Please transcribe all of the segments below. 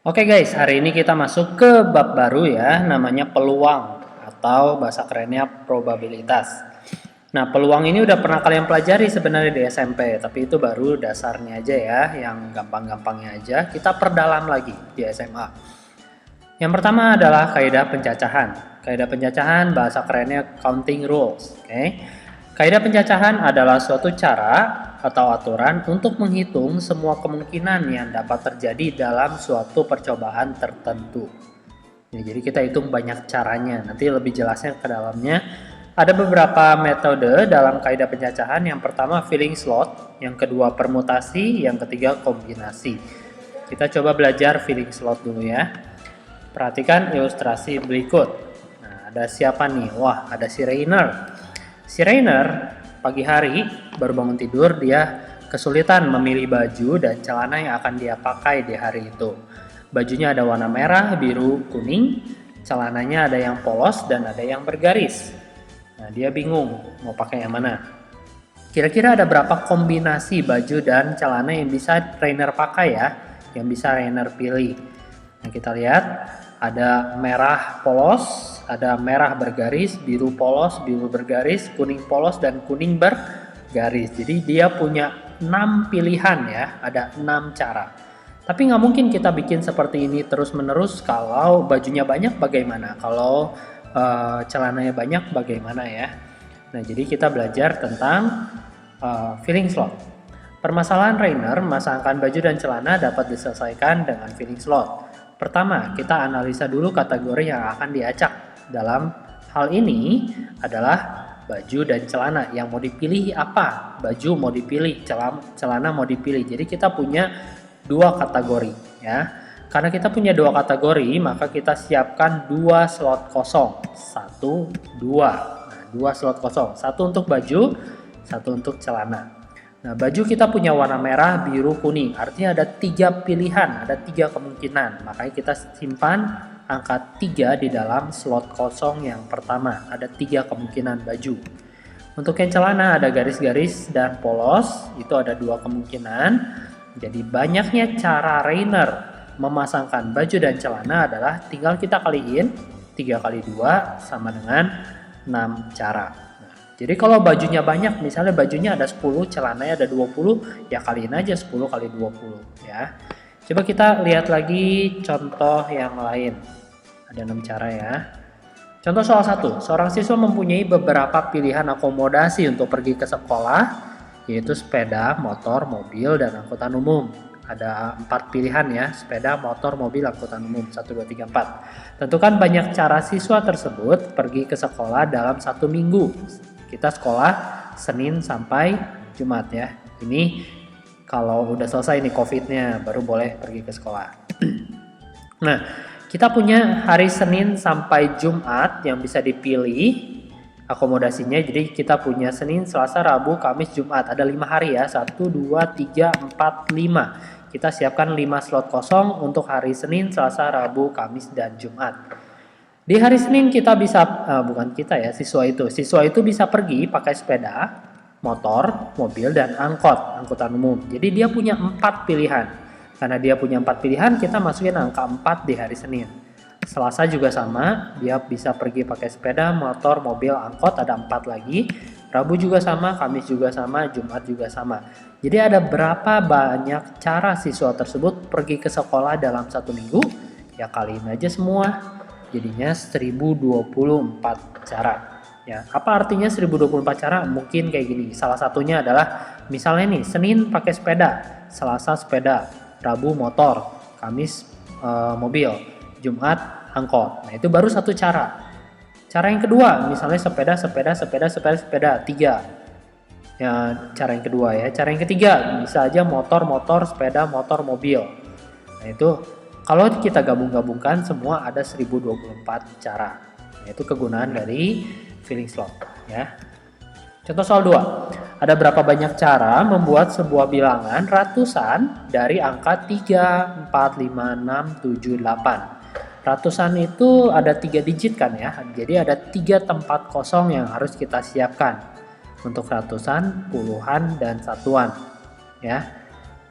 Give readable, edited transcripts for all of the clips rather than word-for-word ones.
Oke guys, hari ini kita masuk ke bab baru ya, namanya peluang atau bahasa kerennya probabilitas. Nah, peluang ini udah pernah kalian pelajari sebenarnya di SMP, tapi itu baru dasarnya aja ya, yang gampang-gampangnya aja. Kita perdalam lagi di SMA. Yang pertama adalah kaidah pencacahan. Kaidah pencacahan bahasa kerennya counting rules, oke? Kaidah pencacahan adalah suatu cara atau aturan untuk menghitung semua kemungkinan yang dapat terjadi dalam suatu percobaan tertentu. Ya, jadi kita hitung banyak caranya. Nanti lebih jelasnya ke dalamnya. Ada beberapa metode dalam kaidah pencacahan. Yang pertama filling slot, yang kedua permutasi, yang ketiga kombinasi. Kita coba belajar filling slot dulu ya. Perhatikan ilustrasi berikut. Nah, ada siapa nih? Wah, ada si Rainer. Si Rainer pagi hari baru bangun tidur, dia kesulitan memilih baju dan celana yang akan dia pakai di hari itu. Bajunya ada warna merah, biru, kuning, celananya ada yang polos dan ada yang bergaris. Nah, dia bingung mau pakai yang mana. Kira-kira ada berapa kombinasi baju dan celana yang bisa Rainer pakai ya, yang bisa Rainer pilih. Nah, kita lihat ada merah polos, ada merah bergaris, biru polos, biru bergaris, kuning polos, dan kuning bergaris. Jadi dia punya 6 pilihan ya, ada 6 cara. Tapi nggak mungkin kita bikin seperti ini terus-menerus kalau bajunya banyak bagaimana, kalau celananya banyak bagaimana ya. Nah, jadi kita belajar tentang filling slot. Permasalahan Rainer memasangkan baju dan celana dapat diselesaikan dengan filling slot. Pertama, kita analisa dulu kategori yang akan diacak. Dalam hal ini adalah baju dan celana. Yang mau dipilih apa? Baju mau dipilih, celana mau dipilih. Jadi kita punya 2 kategori ya. Karena kita punya 2 kategori, maka kita siapkan 2 slot kosong. 1, 2. Nah, 2 slot kosong. 1 untuk baju, 1 untuk celana. Nah, baju kita punya warna merah, biru, kuning. Artinya ada 3 pilihan, ada 3 kemungkinan. Makanya kita simpan angka 3 di dalam slot kosong yang pertama. Ada 3 kemungkinan baju. Untuk yang celana ada garis-garis dan polos. Itu ada 2 kemungkinan. Jadi banyaknya cara Rainer memasangkan baju dan celana adalah tinggal kita kaliin. 3 kali 2 sama dengan 6 cara. Jadi kalau bajunya banyak, misalnya bajunya ada 10, celananya ada 20, ya kaliin aja 10 kali 20 ya. Coba kita lihat lagi contoh yang lain. Ada 6 cara ya. Contoh soal 1, seorang siswa mempunyai beberapa pilihan akomodasi untuk pergi ke sekolah, yaitu sepeda, motor, mobil, dan angkutan umum. Ada 4 pilihan ya, sepeda, motor, mobil, angkutan umum, 1, 2, 3, 4. Tentukan banyak cara siswa tersebut pergi ke sekolah dalam 1 minggu. Kita sekolah Senin sampai Jumat ya. Ini kalau udah selesai nih COVID-nya baru boleh pergi ke sekolah. Nah, kita punya hari Senin sampai Jumat yang bisa dipilih akomodasinya. Jadi kita punya Senin, Selasa, Rabu, Kamis, Jumat. Ada 5 hari ya. 1, 2, 3, 4, 5. Kita siapkan 5 slot kosong untuk hari Senin, Selasa, Rabu, Kamis, dan Jumat. Di hari Senin kita bisa, bukan kita ya, siswa itu bisa pergi pakai sepeda, motor, mobil, dan angkutan umum. Jadi dia punya 4 pilihan. Karena dia punya 4 pilihan, kita masukin angka 4 di hari Senin. Selasa juga sama, dia bisa pergi pakai sepeda, motor, mobil, angkot, ada 4 lagi. Rabu juga sama, Kamis juga sama, Jumat juga sama. Jadi ada berapa banyak cara siswa tersebut pergi ke sekolah dalam 1 minggu? Ya kaliin aja semua. Jadinya 1024 cara. Ya, apa artinya 1024 cara? Mungkin kayak gini. Salah satunya adalah misalnya nih, Senin pakai sepeda, Selasa sepeda, Rabu motor, Kamis mobil, Jumat angkot. Nah, itu baru 1 cara. Cara yang kedua, misalnya sepeda, 3. Ya, cara yang kedua ya. Cara yang ketiga, bisa aja motor, sepeda, motor, mobil. Nah, itu kalau kita gabung-gabungkan semua ada 1024 cara. Yaitu kegunaan dari filling slot ya. Contoh soal 2. Ada berapa banyak cara membuat sebuah bilangan ratusan dari angka 3, 4, 5, 6, 7, 8. Ratusan itu ada 3 digit kan ya. Jadi ada 3 tempat kosong yang harus kita siapkan. Untuk ratusan, puluhan, dan satuan ya.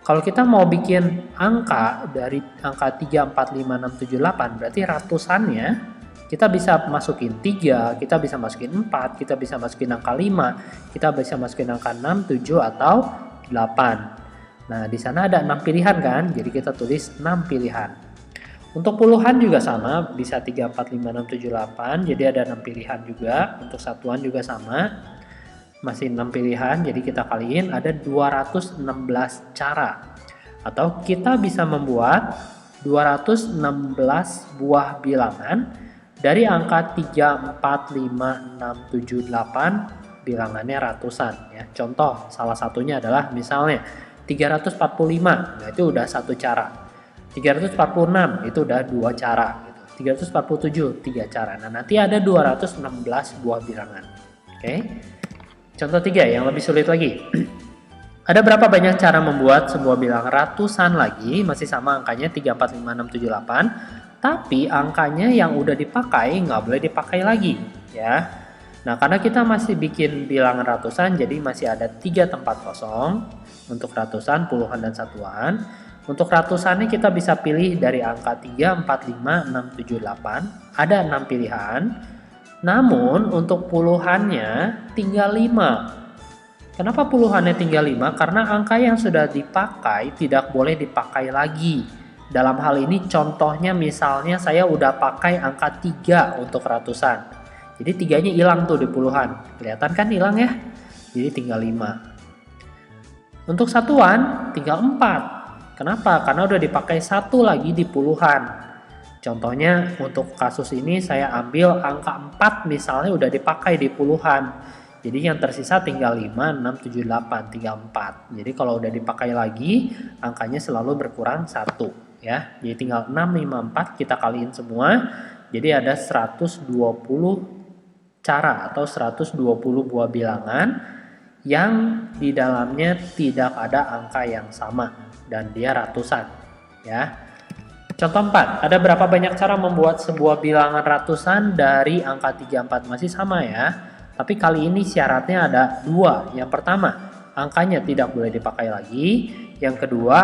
Kalau kita mau bikin angka dari angka 3, 4, 5, 6, 7, 8, berarti ratusannya kita bisa masukin 3, kita bisa masukin 4, kita bisa masukin angka 5, kita bisa masukin angka 6, 7, atau 8. Nah, di sana ada 6 pilihan kan, jadi kita tulis 6 pilihan. Untuk puluhan juga sama, bisa 3, 4, 5, 6, 7, 8, jadi ada 6 pilihan juga. Untuk satuan juga sama, masih 6 pilihan, jadi kita kaliin ada 216 cara. Atau kita bisa membuat 216 buah bilangan dari angka 3, 4, 5, 6, 7, 8, bilangannya ratusan ya. Contoh salah satunya adalah misalnya 345, nah itu udah satu cara. 346 itu udah dua cara gitu. 347 tiga cara. Nah, nanti ada 216 buah bilangan. Oke. Contoh 3 yang lebih sulit lagi. Ada berapa banyak cara membuat sebuah bilangan ratusan lagi, masih sama angkanya 3, 4, 5, 6, 7, 8, tapi angkanya yang udah dipakai nggak boleh dipakai lagi ya. Nah, karena kita masih bikin bilangan ratusan, jadi masih ada 3 tempat kosong untuk ratusan, puluhan, dan satuan. Untuk ratusannya kita bisa pilih dari angka 3, 4, 5, 6, 7, 8, ada 6 pilihan. Namun untuk puluhannya tinggal 5. Kenapa puluhannya tinggal 5? Karena angka yang sudah dipakai tidak boleh dipakai lagi. Dalam hal ini contohnya misalnya saya udah pakai angka 3 untuk ratusan. Jadi 3-nya hilang tuh di puluhan. Kelihatan kan hilang ya? Jadi tinggal 5. Untuk satuan tinggal 4. Kenapa? Karena udah dipakai 1 lagi di puluhan. Contohnya untuk kasus ini saya ambil angka 4 misalnya udah dipakai di puluhan. Jadi yang tersisa tinggal 5, 6, 7, 8, tinggal 4. Jadi kalau udah dipakai lagi, angkanya selalu berkurang 1 ya. Jadi tinggal 6, 5, 4 kita kaliin semua. Jadi ada 120 cara atau 120 buah bilangan yang di dalamnya tidak ada angka yang sama dan dia ratusan ya. Contoh 4, ada berapa banyak cara membuat sebuah bilangan ratusan dari angka 3, 4, masih sama ya. Tapi kali ini syaratnya ada 2. Yang pertama, angkanya tidak boleh dipakai lagi. Yang kedua,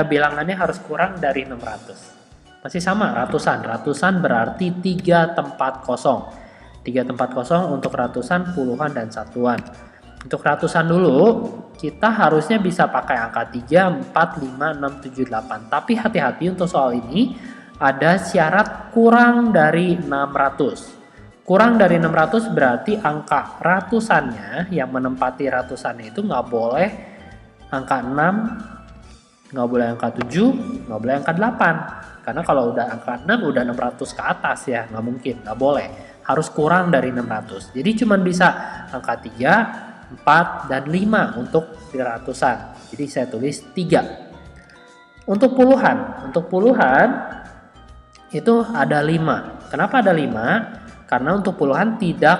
bilangannya harus kurang dari 600. Masih sama, ratusan. Ratusan berarti 3 tempat kosong. 3 tempat kosong untuk ratusan, puluhan, dan satuan. Untuk ratusan dulu, kita harusnya bisa pakai angka 3, 4, 5, 6, 7, 8. Tapi hati-hati untuk soal ini, ada syarat kurang dari 600. Kurang dari 600 berarti angka ratusannya yang menempati ratusannya itu nggak boleh angka 6, nggak boleh angka 7, nggak boleh angka 8. Karena kalau udah angka 6 udah 600 ke atas ya, nggak mungkin, nggak boleh. Harus kurang dari 600. Jadi cuma bisa angka 3, 4, dan 5 untuk di ratusan. Jadi saya tulis 3. Untuk puluhan itu ada 5. Kenapa ada 5? Karena untuk puluhan tidak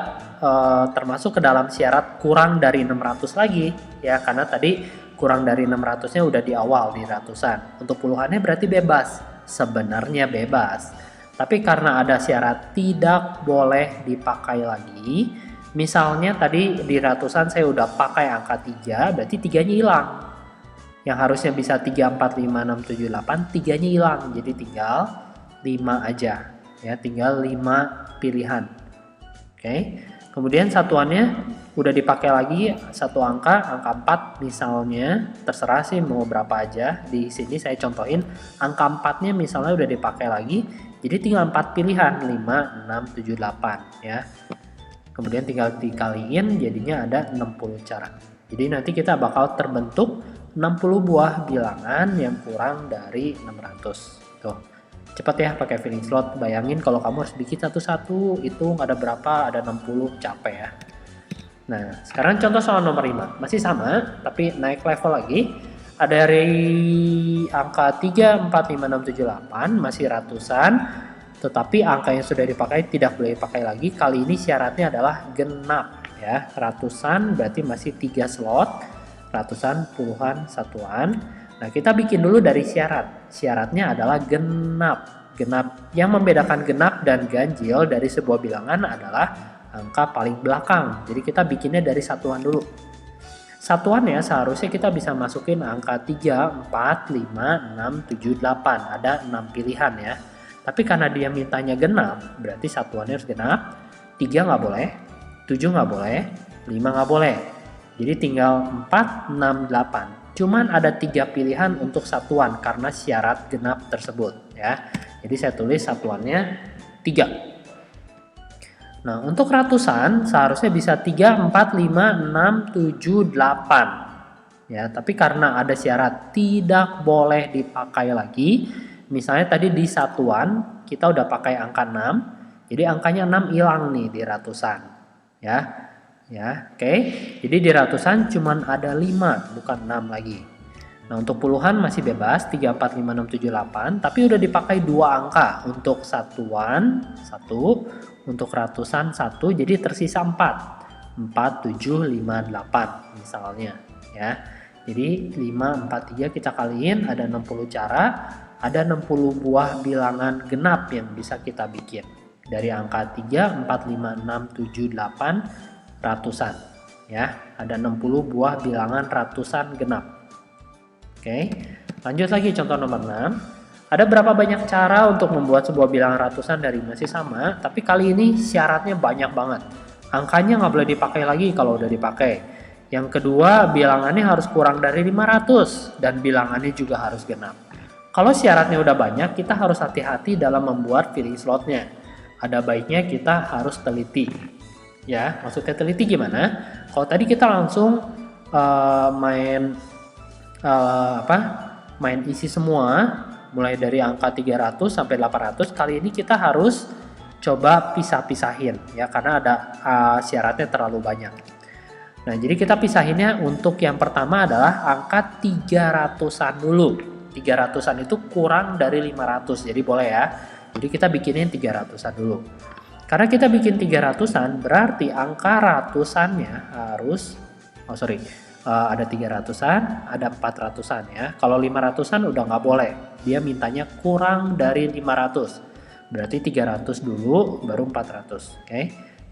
termasuk ke dalam syarat kurang dari 600 lagi ya, karena tadi kurang dari 600-nya udah di awal di ratusan. Untuk puluhannya berarti bebas, sebenarnya bebas. Tapi karena ada syarat tidak boleh dipakai lagi, misalnya tadi di ratusan saya udah pakai angka 3, berarti 3-nya hilang. Yang harusnya bisa 3, 4, 5, 6, 7, 8, 3-nya hilang, jadi tinggal 5 aja. Ya, tinggal 5 pilihan. Oke. Kemudian satuannya udah dipakai lagi satu angka 4 misalnya, terserah sih mau berapa aja. Di sini saya contohin angka 4-nya misalnya udah dipakai lagi, jadi tinggal 4 pilihan, 5, 6, 7, 8 ya. Kemudian tinggal dikaliin jadinya ada 60 cara. Jadi nanti kita bakal terbentuk 60 buah bilangan yang kurang dari 600. Tuh. Cepat ya pakai filling slot. Bayangin kalau kamu harus bikin satu-satu, hitung ada berapa, ada 60, capek ya. Nah, sekarang contoh soal nomor 5. Masih sama, tapi naik level lagi. Ada dari angka 3, 4, 5, 6, 7, 8, masih ratusan. Tetapi angka yang sudah dipakai tidak boleh dipakai lagi. Kali ini syaratnya adalah genap ya. Ratusan berarti masih 3 slot. Ratusan, puluhan, satuan. Nah, kita bikin dulu dari syarat. Syaratnya adalah genap. Genap. Yang membedakan genap dan ganjil dari sebuah bilangan adalah angka paling belakang. Jadi kita bikinnya dari satuan dulu. 1 satuannya seharusnya kita bisa masukin angka 3, 4, 5, 6, 7, 8. Ada 6 pilihan ya. Tapi karena dia mintanya genap, berarti satuannya harus genap. 3 nggak boleh, 7 nggak boleh, 5 nggak boleh. Jadi tinggal 4, 6, 8. Cuman ada 3 pilihan untuk satuan karena syarat genap tersebut ya. Jadi saya tulis satuannya 3. Nah, untuk ratusan seharusnya bisa 3, 4, 5, 6, 7, 8. Ya, tapi karena ada syarat tidak boleh dipakai lagi. Misalnya tadi di satuan kita udah pakai angka 6. Jadi angkanya 6 hilang nih di ratusan. Ya. Ya, oke. Jadi di ratusan cuman ada 5, bukan 6 lagi. Nah, untuk puluhan masih bebas 3, 4, 5, 6, 7, 8, tapi udah dipakai 2 angka untuk satuan 1, untuk ratusan 1, jadi tersisa 4. 4, 7, 5, 8 misalnya ya. Jadi 5, 4, 3 kita kaliin ada 60 cara, ada 60 buah bilangan genap yang bisa kita bikin. Dari angka 3, 4, 5, 6, 7, 8 ratusan ya. Ada 60 buah bilangan ratusan genap. Oke, lanjut lagi contoh nomor 6. Ada berapa banyak cara untuk membuat sebuah bilangan ratusan dari masih sama, tapi kali ini syaratnya banyak banget. Angkanya nggak boleh dipakai lagi kalau udah dipakai. Yang kedua, bilangannya harus kurang dari 500 dan bilangannya juga harus genap. Kalau syaratnya udah banyak, kita harus hati-hati dalam membuat filling slotnya. Ada baiknya kita harus teliti. Ya, maksudnya teliti gimana? Kalau tadi kita langsung main isi semua mulai dari angka 300 sampai 800. Kali ini kita harus coba pisah-pisahin ya, karena ada syaratnya terlalu banyak. Nah, jadi kita pisahinnya untuk yang pertama adalah angka 300-an dulu. 300-an itu kurang dari 500, jadi boleh ya. Jadi kita bikinin 300-an dulu. Karena kita bikin 300-an berarti angka ratusannya harus ada 300-an, ada 400-an ya. Kalau 500-an udah nggak boleh. Dia mintanya kurang dari 500. Berarti 300 dulu, baru 400. Oke.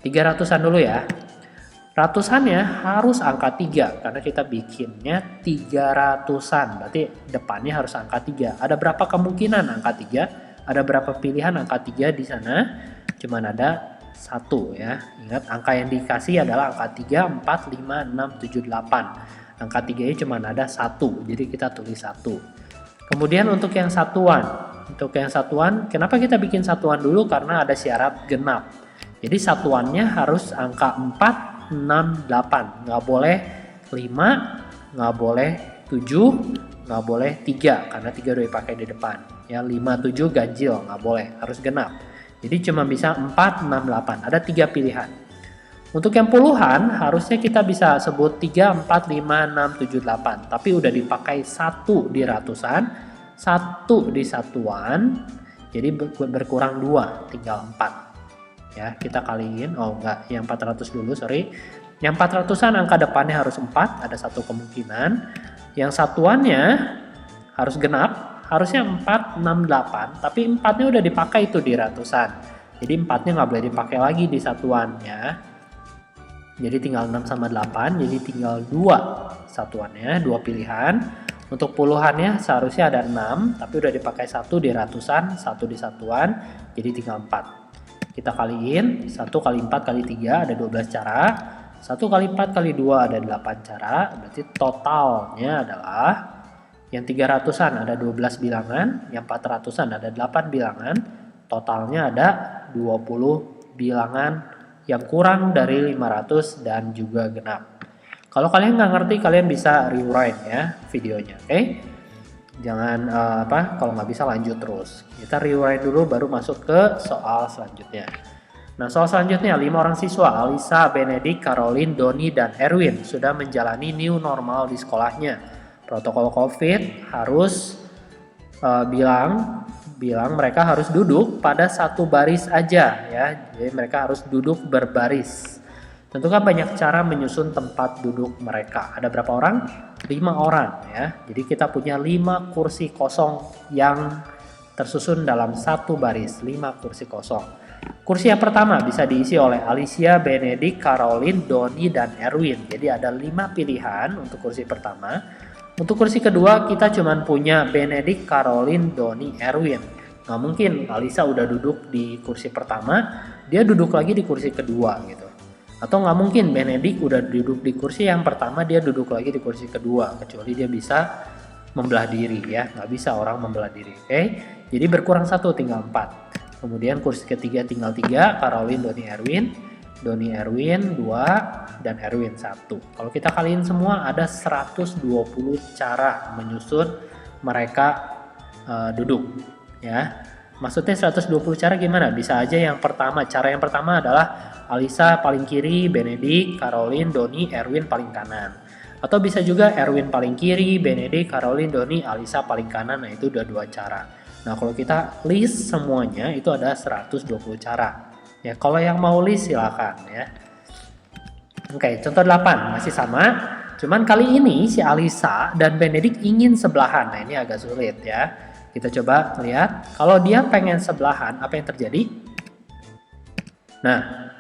300-an dulu ya. Ratusannya harus angka 3 karena kita bikinnya 300-an. Berarti depannya harus angka 3. Ada berapa kemungkinan angka 3? Ada berapa pilihan angka 3 di sana? Cuman ada 1 ya. Ingat angka yang dikasih adalah angka 3, 4, 5, 6, 7, 8. Angka 3 nya cuma ada 1, jadi kita tulis 1. Kemudian untuk yang satuan. Untuk yang satuan, kenapa kita bikin satuan dulu? Karena ada syarat genap. Jadi satuannya harus angka 4, 6, 8. Nggak boleh 5, nggak boleh 7, nggak boleh 3. Karena 3 udah dipakai di depan. Ya, 5, 7 ganjil, nggak boleh. Harus genap. Jadi cuma bisa 4, 6, 8. Ada 3 pilihan. Untuk yang puluhan harusnya kita bisa sebut 3, 4, 5, 6, 7, 8. Tapi udah dipakai 1 di ratusan, 1 di satuan. Jadi berkurang 2, tinggal 4. Ya, kita kaliin. Oh enggak, yang 400 dulu, sorry. Yang 400-an angka depannya harus 4, ada 1 kemungkinan. Yang satuannya harus genap. Harusnya 4, 6, 8, tapi 4-nya udah dipakai itu di ratusan. Jadi 4-nya nggak boleh dipakai lagi di satuannya. Jadi tinggal 6 sama 8, jadi tinggal 2 satuannya, 2 pilihan. Untuk puluhannya seharusnya ada 6, tapi udah dipakai 1 di ratusan, 1 di satuan, jadi tinggal 4. Kita kaliin, 1 kali 4 kali 3 ada 12 cara. 1 kali 4 kali 2 ada 8 cara, berarti totalnya adalah yang 300-an ada 12 bilangan, yang 400-an ada 8 bilangan, totalnya ada 20 bilangan yang kurang dari 500 dan juga genap. Kalau kalian nggak ngerti, kalian bisa rewind ya videonya, oke? Jangan kalau nggak bisa lanjut terus. Kita rewind dulu baru masuk ke soal selanjutnya. Nah, soal selanjutnya 5 orang siswa, Alisa, Benedik, Caroline, Doni, dan Erwin sudah menjalani new normal di sekolahnya. Protokol COVID harus bilang mereka harus duduk pada satu baris aja ya. Jadi mereka harus duduk berbaris. Tentu kan banyak cara menyusun tempat duduk mereka. Ada berapa orang? 5 orang ya. Jadi kita punya 5 kursi kosong yang tersusun dalam satu baris, 5 kursi kosong. Kursi yang pertama bisa diisi oleh Alicia, Benedict, Caroline, Doni, dan Erwin. Jadi ada 5 pilihan untuk kursi pertama. Untuk kursi kedua kita cuma punya Benedict, Caroline, Doni, Erwin. Nggak mungkin Alisa udah duduk di kursi pertama, dia duduk lagi di kursi kedua gitu. Atau nggak mungkin Benedict udah duduk di kursi yang pertama, dia duduk lagi di kursi kedua. Kecuali dia bisa membelah diri ya. Nggak bisa orang membelah diri. Oke? Jadi berkurang 1, tinggal 4. Kemudian kursi ketiga tinggal 3, Caroline, Doni, Erwin 2, dan Erwin 1. Kalau kita kaliin semua ada 120 cara menyusun mereka duduk ya. Maksudnya 120 cara gimana? Bisa aja yang pertama, cara yang pertama adalah Alisa paling kiri, Benedict, Caroline, Doni, Erwin paling kanan. Atau bisa juga Erwin paling kiri, Benedict, Caroline, Doni, Alisa paling kanan. Nah itu udah 2 cara. Nah, kalau kita list semuanya itu ada 120 cara. Ya, kalau yang mau list silakan ya. Oke, contoh 8 masih sama. Cuman kali ini si Alisa dan Benedict ingin sebelahan. Nah, ini agak sulit ya. Kita coba lihat. Kalau dia pengen sebelahan, apa yang terjadi? Nah,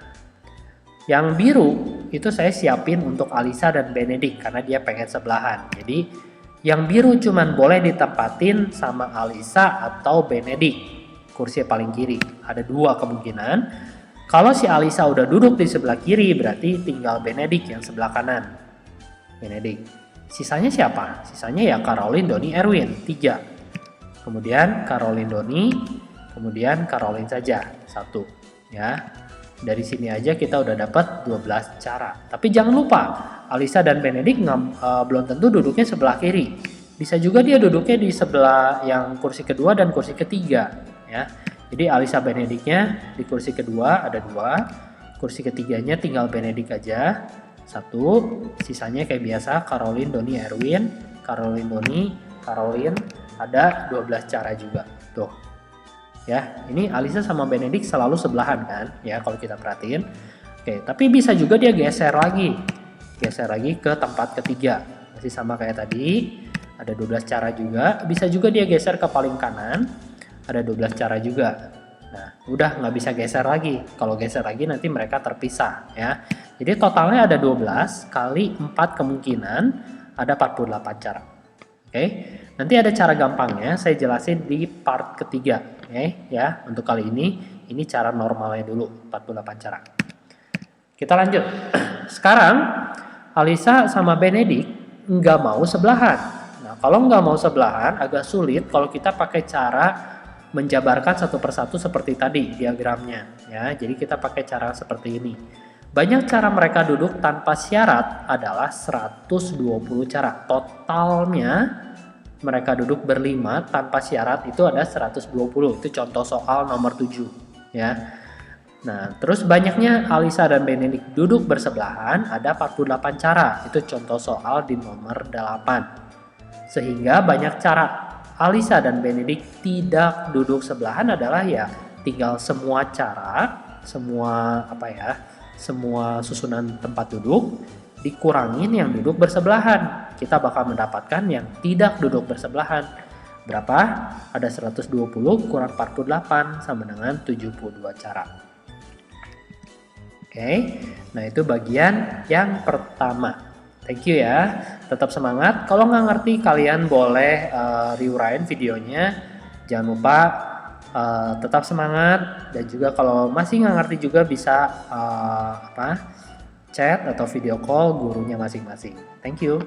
yang biru itu saya siapin untuk Alisa dan Benedict karena dia pengen sebelahan. Jadi yang biru cuman boleh ditempatin sama Alisa atau Benedict, kursi paling kiri. Ada 2 kemungkinan. Kalau si Alisa udah duduk di sebelah kiri, berarti tinggal Benedict yang sebelah kanan. Benedict. Sisanya siapa? Sisanya ya Caroline, Doni, Erwin. 3. Kemudian Caroline, Doni. Kemudian Caroline saja. 1. Ya. Dari sini aja kita udah dapat 12 cara. Tapi jangan lupa, Alisa dan Benedict belum tentu duduknya sebelah kiri. Bisa juga dia duduknya di sebelah yang kursi kedua dan kursi ketiga. Ya. Jadi Alisa Benedictnya di kursi kedua ada 2. Kursi ketiganya tinggal Benedict aja. 1. Sisanya kayak biasa Caroline, Doni, Erwin. Caroline, Doni, Caroline. Ada 12 cara juga. Tuh. Ya, ini Alisa sama Benedict selalu sebelahan kan, ya kalau kita perhatiin. Oke, tapi bisa juga dia geser lagi ke tempat ketiga. Masih sama kayak tadi, ada 12 cara juga. Bisa juga dia geser ke paling kanan, ada 12 cara juga. Nah, udah nggak bisa geser lagi. Kalau geser lagi nanti mereka terpisah ya. Jadi totalnya ada 12 kali 4 kemungkinan, ada 48 cara. Oke, nanti ada cara gampangnya saya jelasin di part ketiga. Oke, ya untuk kali ini cara normalnya dulu 48 cara. Kita lanjut. Sekarang Alisa sama Benedict nggak mau sebelahan. Nah kalau nggak mau sebelahan agak sulit kalau kita pakai cara menjabarkan satu persatu seperti tadi diagramnya. Ya, jadi kita pakai cara seperti ini. Banyak cara mereka duduk tanpa syarat adalah 120 cara. Totalnya mereka duduk berlima tanpa syarat itu ada 120. Itu contoh soal nomor 7 ya. Nah, terus banyaknya Alisa dan Benedict duduk bersebelahan ada 48 cara. Itu contoh soal di nomor 8. Sehingga banyak cara Alisa dan Benedict tidak duduk sebelahan adalah ya tinggal semua cara, semua susunan tempat duduk dikurangin yang duduk bersebelahan. Kita bakal mendapatkan yang tidak duduk bersebelahan. Berapa? Ada 120 kurang 48 sama dengan 72 cara. Oke, nah itu bagian yang pertama. Thank you ya, tetap semangat. Kalau nggak ngerti kalian boleh rewind videonya. Jangan lupa tetap semangat, dan juga kalau masih nggak ngerti juga bisa chat atau video call gurunya masing-masing. Thank you.